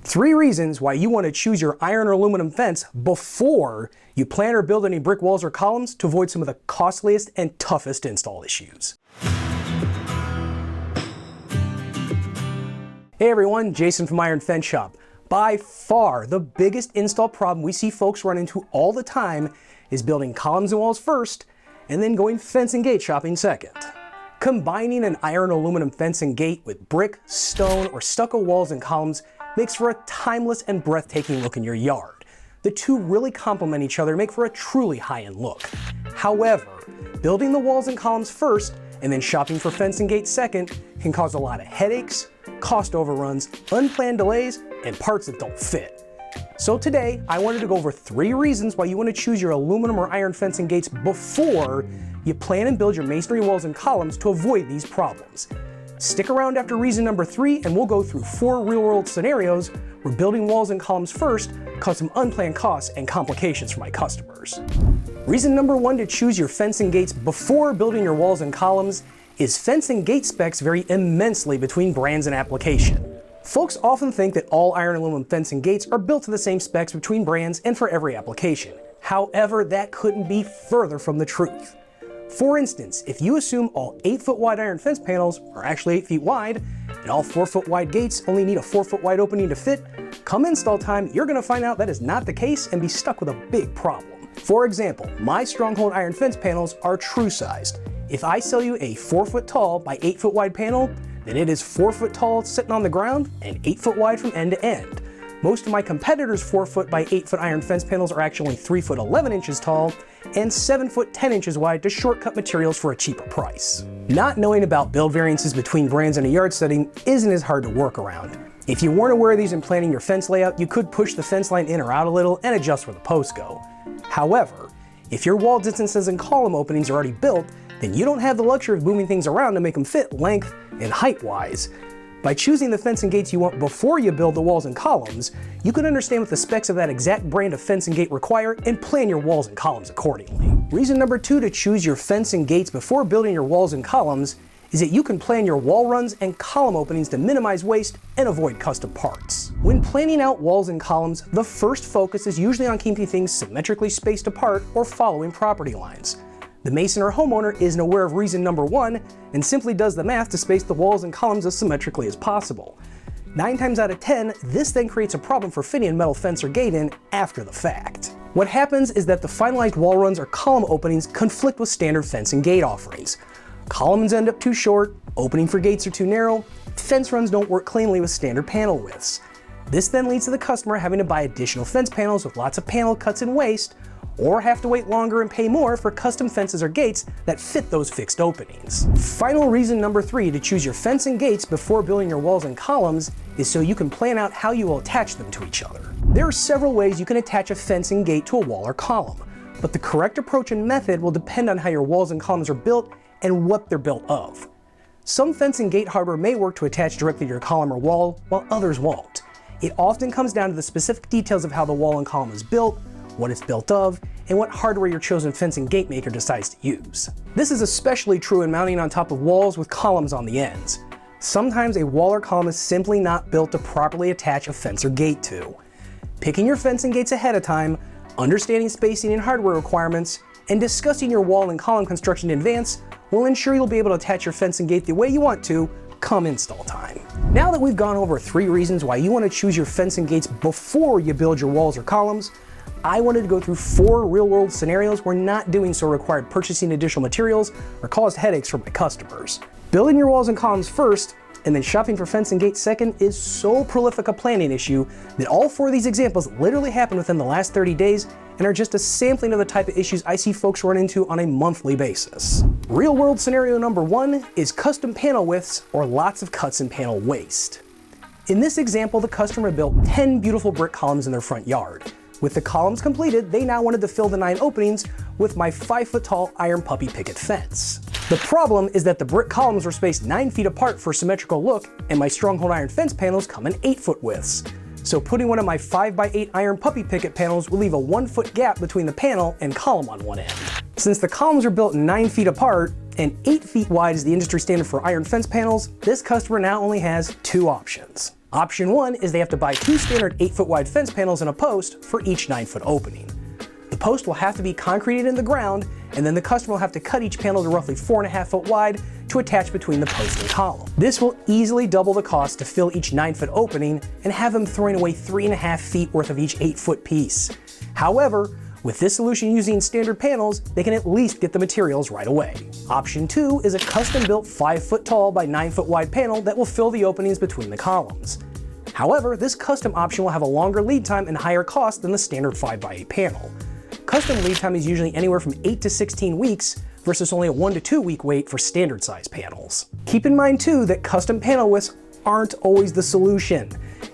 3 reasons why you want to choose your iron or aluminum fence before you plan or build any brick walls or columns to avoid some of the costliest and toughest install issues. Hey everyone, Jason from Iron Fence Shop. By far, the biggest install problem we see folks run into all the time is building columns and walls first, and then going fence and gate shopping second. Combining an iron or aluminum fence and gate with brick, stone, or stucco walls and columns makes for a timeless and breathtaking look in your yard. The two really complement each other and make for a truly high-end look. However, building the walls and columns first and then shopping for fence and gate second can cause a lot of headaches, cost overruns, unplanned delays, and parts that don't fit. So today, I wanted to go over 3 reasons why you want to choose your aluminum or iron fence and gates before you plan and build your masonry walls and columns to avoid these problems. Stick around after reason number 3 and we'll go through 4 real-world scenarios where building walls and columns first caused some unplanned costs and complications for my customers. Reason number 1 to choose your fence and gates before building your walls and columns is fence and gate specs vary immensely between brands and application. Folks often think that all iron and aluminum fence and gates are built to the same specs between brands and for every application. However, that couldn't be further from the truth. For instance, if you assume all 8-foot wide iron fence panels are actually 8 feet wide, and all 4-foot wide gates only need a 4-foot wide opening to fit, come install time, you're going to find out that is not the case and be stuck with a big problem. For example, my stronghold iron fence panels are true sized. If I sell you a 4-foot tall by 8-foot wide panel, then it is 4-foot tall sitting on the ground and 8-foot wide from end to end. Most of my competitors' 4-foot by 8-foot iron fence panels are actually 3-foot 11 inches tall and 7-foot 10 inches wide to shortcut materials for a cheaper price. Not knowing about build variances between brands in a yard setting isn't as hard to work around. If you weren't aware of these in planning your fence layout, you could push the fence line in or out a little and adjust where the posts go. However, if your wall distances and column openings are already built, then you don't have the luxury of moving things around to make them fit length and height-wise. By choosing the fence and gates you want before you build the walls and columns, you can understand what the specs of that exact brand of fence and gate require and plan your walls and columns accordingly. Reason number 2 to choose your fence and gates before building your walls and columns is that you can plan your wall runs and column openings to minimize waste and avoid custom parts. When planning out walls and columns, the first focus is usually on keeping things symmetrically spaced apart or following property lines. The mason or homeowner isn't aware of reason number 1 and simply does the math to space the walls and columns as symmetrically as possible. 9 times out of 10, this then creates a problem for fitting a metal fence or gate in after the fact. What happens is that the finalized wall runs or column openings conflict with standard fence and gate offerings. Columns end up too short, opening for gates are too narrow, fence runs don't work cleanly with standard panel widths. This then leads to the customer having to buy additional fence panels with lots of panel cuts and waste, or have to wait longer and pay more for custom fences or gates that fit those fixed openings. Final reason number 3 to choose your fence and gates before building your walls and columns is so you can plan out how you will attach them to each other. There are several ways you can attach a fence and gate to a wall or column, but the correct approach and method will depend on how your walls and columns are built and what they're built of. Some fence and gate hardware may work to attach directly to your column or wall, while others won't. It often comes down to the specific details of how the wall and column is built, what it's built of, and what hardware your chosen fence and gate maker decides to use. This is especially true in mounting on top of walls with columns on the ends. Sometimes a wall or column is simply not built to properly attach a fence or gate to. Picking your fence and gates ahead of time, understanding spacing and hardware requirements, and discussing your wall and column construction in advance will ensure you'll be able to attach your fence and gate the way you want to come install time. Now that we've gone over 3 reasons why you want to choose your fence and gates before you build your walls or columns, I wanted to go through 4 real-world scenarios where not doing so required purchasing additional materials or caused headaches for my customers. Building your walls and columns first, and then shopping for fence and gates second is so prolific a planning issue that all 4 of these examples literally happened within the last 30 days and are just a sampling of the type of issues I see folks run into on a monthly basis. Real-world scenario number 1 is custom panel widths or lots of cuts and panel waste. In this example, the customer built 10 beautiful brick columns in their front yard. With the columns completed, they now wanted to fill the 9 openings with my 5-foot tall iron puppy picket fence. The problem is that the brick columns were spaced 9 feet apart for a symmetrical look, and my stronghold iron fence panels come in 8-foot widths. So putting one of my 5x8 iron puppy picket panels will leave a 1-foot gap between the panel and column on one end. Since the columns are built 9 feet apart, and 8 feet wide is the industry standard for iron fence panels, this customer now only has 2 options. Option 1 is they have to buy 2 standard 8-foot wide fence panels and a post for each 9-foot opening. The post will have to be concreted in the ground, and then the customer will have to cut each panel to roughly 4.5 foot wide to attach between the post and column. This will easily double the cost to fill each 9-foot opening and have them throwing away 3.5 feet worth of each 8-foot piece. However, with this solution using standard panels, they can at least get the materials right away. Option 2 is a custom-built 5-foot tall by 9-foot wide panel that will fill the openings between the columns. However, this custom option will have a longer lead time and higher cost than the standard 5x8 panel. Custom lead time is usually anywhere from 8 to 16 weeks versus only a 1 to 2 week wait for standard size panels. Keep in mind too that custom panel widths aren't always the solution.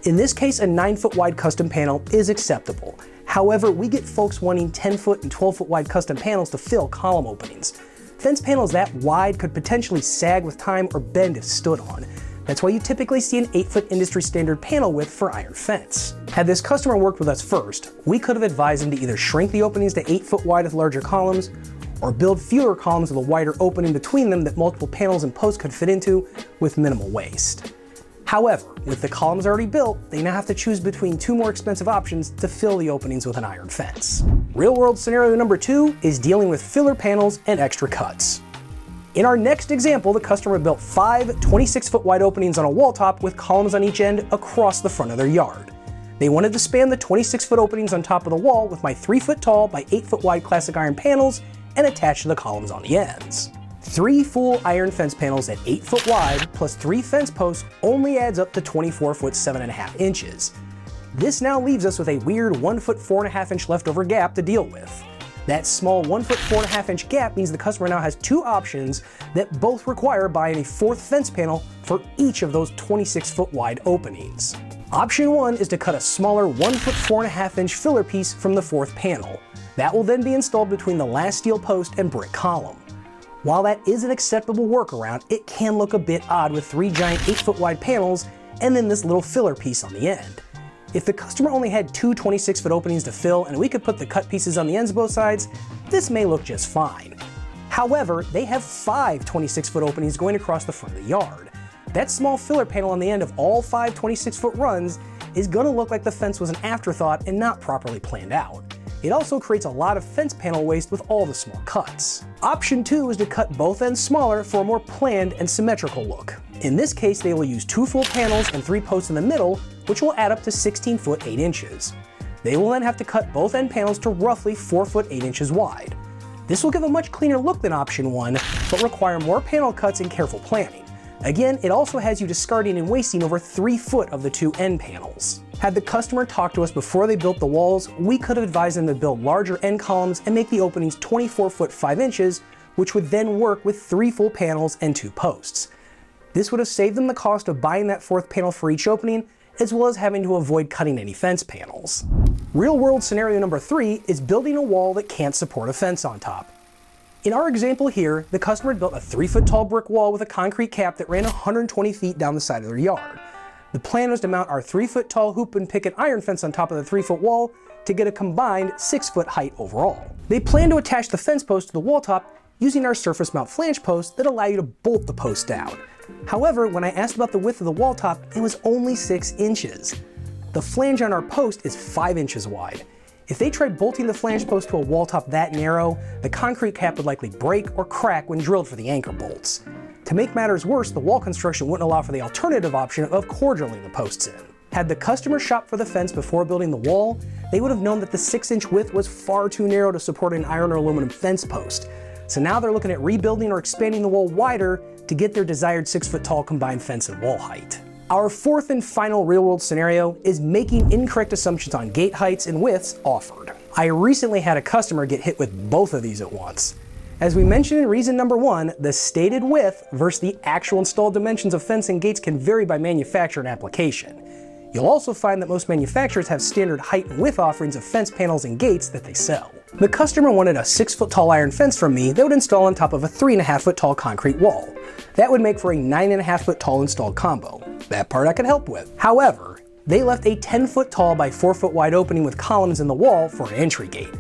In this case, a 9-foot wide custom panel is acceptable. However, we get folks wanting 10-foot and 12-foot wide custom panels to fill column openings. Fence panels that wide could potentially sag with time or bend if stood on. That's why you typically see an 8-foot industry standard panel width for iron fence. Had this customer worked with us first, we could have advised them to either shrink the openings to 8-foot wide with larger columns, or build fewer columns with a wider opening between them that multiple panels and posts could fit into with minimal waste. However, with the columns already built, they now have to choose between 2 more expensive options to fill the openings with an iron fence. Real-world scenario number 2 is dealing with filler panels and extra cuts. In our next example, the customer built 5 26-foot wide openings on a wall top with columns on each end across the front of their yard. They wanted to span the 26-foot openings on top of the wall with my 3-foot tall by 8-foot wide classic iron panels and attach to the columns on the ends. 3 full iron fence panels at 8 foot wide plus 3 fence posts only adds up to 24 foot 7.5 inches. This now leaves us with a weird 1 foot 4.5 inch leftover gap to deal with. That small 1 foot 4.5 inch gap means the customer now has 2 options that both require buying a 4th fence panel for each of those 26 foot wide openings. Option 1 is to cut a smaller 1 foot 4.5 inch filler piece from the 4th panel. That will then be installed between the last steel post and brick column. While that is an acceptable workaround, it can look a bit odd with 3 giant 8-foot wide panels and then this little filler piece on the end. If the customer only had 2 26-foot openings to fill and we could put the cut pieces on the ends of both sides, this may look just fine. However, they have 5 26-foot openings going across the front of the yard. That small filler panel on the end of all 5 26-foot runs is going to look like the fence was an afterthought and not properly planned out. It also creates a lot of fence panel waste with all the small cuts. Option 2 is to cut both ends smaller for a more planned and symmetrical look. In this case, they will use 2 full panels and 3 posts in the middle, which will add up to 16 foot 8 inches. They will then have to cut both end panels to roughly 4 foot 8 inches wide. This will give a much cleaner look than option 1, but require more panel cuts and careful planning. Again, it also has you discarding and wasting over 3 foot of the 2 end panels. Had the customer talked to us before they built the walls, we could have advised them to build larger end columns and make the openings 24 foot 5 inches, which would then work with 3 full panels and 2 posts. This would have saved them the cost of buying that 4th panel for each opening, as well as having to avoid cutting any fence panels. Real-world scenario number 3 is building a wall that can't support a fence on top. In our example here, the customer built a 3-foot tall brick wall with a concrete cap that ran 120 feet down the side of their yard. The plan was to mount our 3-foot tall hoop and picket iron fence on top of the 3-foot wall to get a combined 6-foot height overall. They plan to attach the fence post to the wall top using our surface mount flange posts that allow you to bolt the post down. However, when I asked about the width of the wall top, it was only 6 inches. The flange on our post is 5 inches wide. If they tried bolting the flange post to a wall top that narrow, the concrete cap would likely break or crack when drilled for the anchor bolts. To make matters worse, the wall construction wouldn't allow for the alternative option of core drilling the posts in. Had the customer shopped for the fence before building the wall, they would have known that the 6-inch width was far too narrow to support an iron or aluminum fence post. So now they're looking at rebuilding or expanding the wall wider to get their desired 6-foot tall combined fence and wall height. Our 4th and final real-world scenario is making incorrect assumptions on gate heights and widths offered. I recently had a customer get hit with both of these at once. As we mentioned in reason number 1, the stated width versus the actual installed dimensions of fence and gates can vary by manufacturer and application. You'll also find that most manufacturers have standard height and width offerings of fence panels and gates that they sell. The customer wanted a 6-foot tall iron fence from me that would install on top of a 3.5-foot tall concrete wall. That would make for a 9.5-foot tall installed combo. That part I could help with. However, they left a 10-foot tall by 4-foot wide opening with columns in the wall for an entry gate.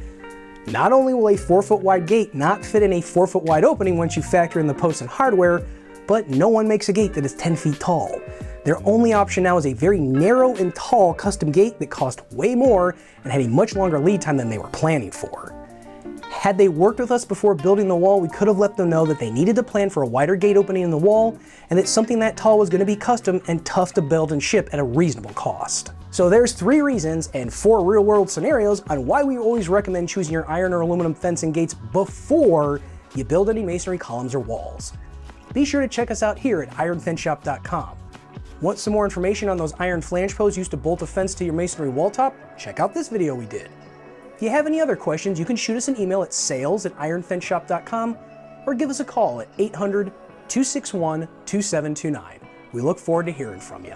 Not only will a 4-foot wide gate not fit in a 4-foot wide opening once you factor in the posts and hardware, but no one makes a gate that is 10 feet tall. Their only option now is a very narrow and tall custom gate that cost way more and had a much longer lead time than they were planning for. Had they worked with us before building the wall, we could have let them know that they needed to plan for a wider gate opening in the wall and that something that tall was going to be custom and tough to build and ship at a reasonable cost. So there's 3 reasons and 4 real-world scenarios on why we always recommend choosing your iron or aluminum fence and gates before you build any masonry columns or walls. Be sure to check us out here at ironfenceshop.com. Want some more information on those iron flange posts used to bolt a fence to your masonry wall top? Check out this video we did. If you have any other questions, you can shoot us an email at sales@ironfenceshop.com or give us a call at 800-261-2729. We look forward to hearing from you.